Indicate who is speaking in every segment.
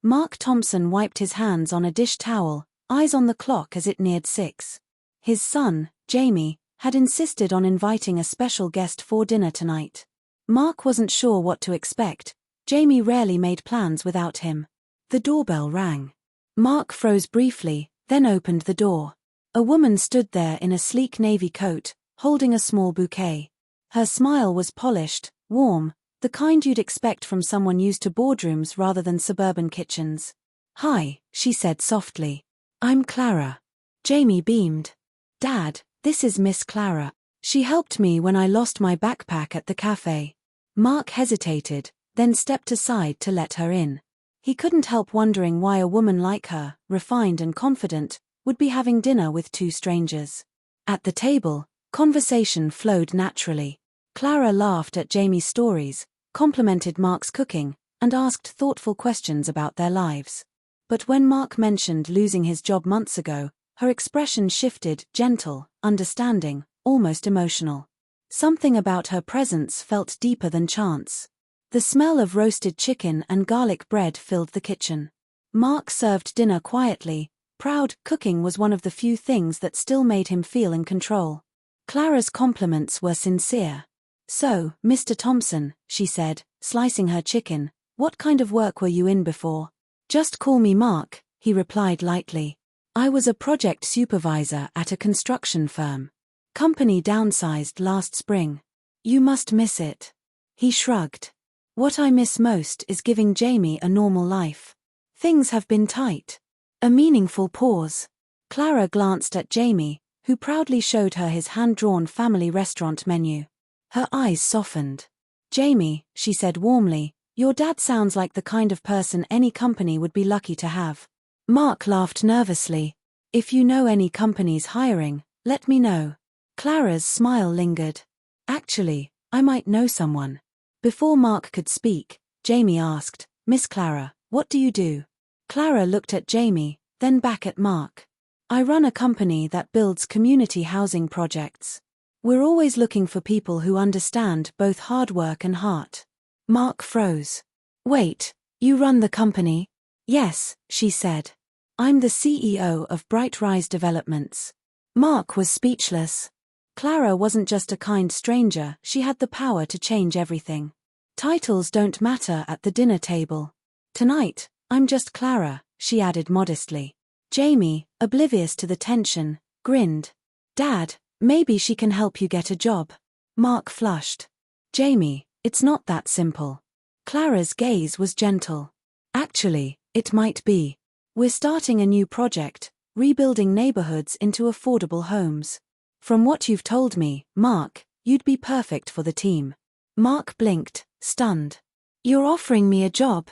Speaker 1: Mark Thompson wiped his hands on a dish towel, eyes on the clock as it neared 6. His son, Jamie, had insisted on inviting a special guest for dinner tonight. Mark wasn't sure what to expect. Jamie rarely made plans without him. The doorbell rang. Mark froze briefly, then opened the door. A woman stood there in a sleek navy coat, holding a small bouquet. Her smile was polished, warm, the kind you'd expect from someone used to boardrooms rather than suburban kitchens. "Hi," she said softly. "I'm Clara." Jamie beamed. "Dad, this is Miss Clara. She helped me when I lost my backpack at the cafe." Mark hesitated, then stepped aside to let her in. He couldn't help wondering why a woman like her, refined and confident, would be having dinner with two strangers. At the table, conversation flowed naturally. Clara laughed at Jamie's stories, complimented Mark's cooking, and asked thoughtful questions about their lives. But when Mark mentioned losing his job months ago, her expression shifted, gentle, understanding, almost emotional. Something about her presence felt deeper than chance. The smell of roasted chicken and garlic bread filled the kitchen. Mark served dinner quietly, proud. Cooking was one of the few things that still made him feel in control. Clara's compliments were sincere. "So, Mr. Thompson," she said, slicing her chicken, "what kind of work were you in before?" "Just call me Mark," he replied lightly. "I was a project supervisor at a construction firm. Company downsized last spring." "You must miss it." He shrugged. "What I miss most is giving Jamie a normal life. Things have been tight." A meaningful pause. Clara glanced at Jamie, who proudly showed her his hand-drawn family restaurant menu. Her eyes softened. "Jamie," she said warmly, "your dad sounds like the kind of person any company would be lucky to have." Mark laughed nervously. "If you know any companies hiring, let me know." Clara's smile lingered. "Actually, I might know someone." Before Mark could speak, Jamie asked, "Miss Clara, what do you do?" Clara looked at Jamie, then back at Mark. "I run a company that builds community housing projects. We're always looking for people who understand both hard work and heart." Mark froze. "Wait, you run the company?" "Yes," she said. "I'm the CEO of Bright Rise Developments." Mark was speechless. Clara wasn't just a kind stranger, she had the power to change everything. Titles don't matter at the dinner table. "Tonight, I'm just Clara," she added modestly. Jamie, oblivious to the tension, grinned. "Dad, maybe she can help you get a job." Mark flushed. "Jamie, it's not that simple." Clara's gaze was gentle. "Actually, it might be. We're starting a new project, rebuilding neighborhoods into affordable homes. From what you've told me, Mark, you'd be perfect for the team." Mark blinked, stunned. "You're offering me a job?"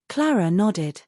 Speaker 1: Clara nodded.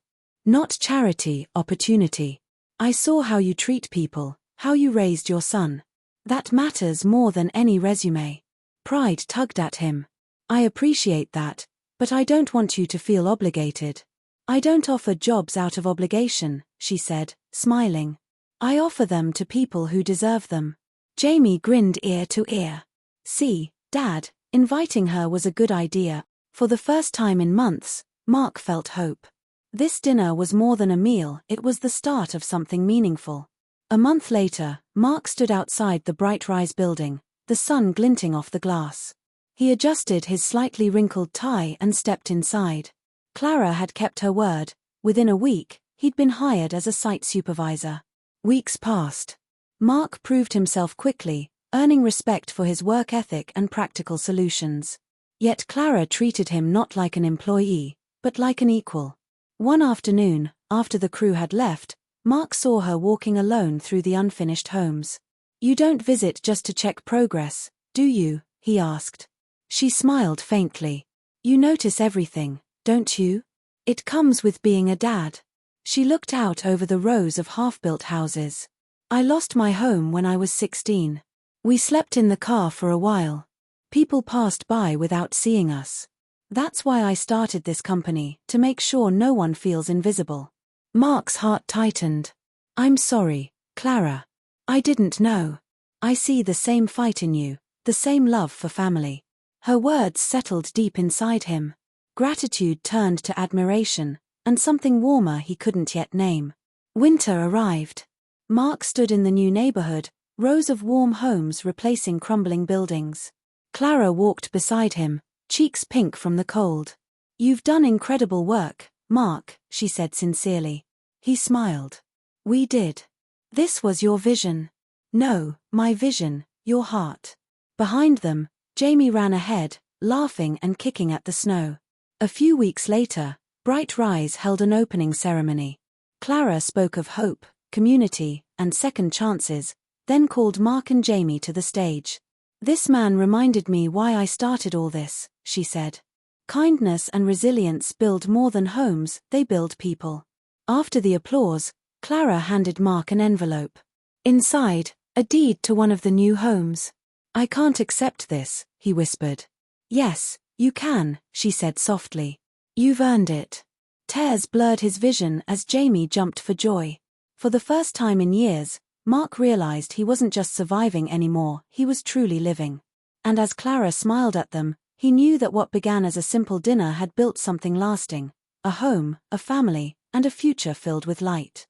Speaker 1: "Not charity, opportunity. I saw how you treat people, how you raised your son. That matters more than any resume." Pride tugged at him. "I appreciate that, but I don't want you to feel obligated." "I don't offer jobs out of obligation," she said, smiling. "I offer them to people who deserve them." Jamie grinned ear to ear. "See, Dad, inviting her was a good idea." For the first time in months, Mark felt hope. This dinner was more than a meal, it was the start of something meaningful. A month later, Mark stood outside the Bright Rise building, the sun glinting off the glass. He adjusted his slightly wrinkled tie and stepped inside. Clara had kept her word. Within a week, he'd been hired as a site supervisor. Weeks passed. Mark proved himself quickly, earning respect for his work ethic and practical solutions. Yet Clara treated him not like an employee, but like an equal. One afternoon, after the crew had left, Mark saw her walking alone through the unfinished homes. "You don't visit just to check progress, do you?" he asked. She smiled faintly. "You notice everything, don't you? It comes with being a dad." She looked out over the rows of half-built houses. "I lost my home when I was 16. We slept in the car for a while. People passed by without seeing us. That's why I started this company, to make sure no one feels invisible." Mark's heart tightened. "I'm sorry, Clara. I didn't know. I see the same fight in you, the same love for family." Her words settled deep inside him. Gratitude turned to admiration, and something warmer he couldn't yet name. Winter arrived. Mark stood in the new neighborhood, rows of warm homes replacing crumbling buildings. Clara walked beside him, cheeks pink from the cold. "You've done incredible work, Mark," she said sincerely. He smiled. "We did. This was your vision." "No, my vision, your heart." Behind them, Jamie ran ahead, laughing and kicking at the snow. A few weeks later, Bright Rise held an opening ceremony. Clara spoke of hope, community, and second chances, then called Mark and Jamie to the stage. "This man reminded me why I started all this," she said. "Kindness and resilience build more than homes, they build people." After the applause, Clara handed Mark an envelope. Inside, a deed to one of the new homes. "I can't accept this," he whispered. "Yes, you can," she said softly. "You've earned it." Tears blurred his vision as Jamie jumped for joy. For the first time in years, Mark realized he wasn't just surviving anymore, he was truly living. And as Clara smiled at them, he knew that what began as a simple dinner had built something lasting: a home, a family, and a future filled with light.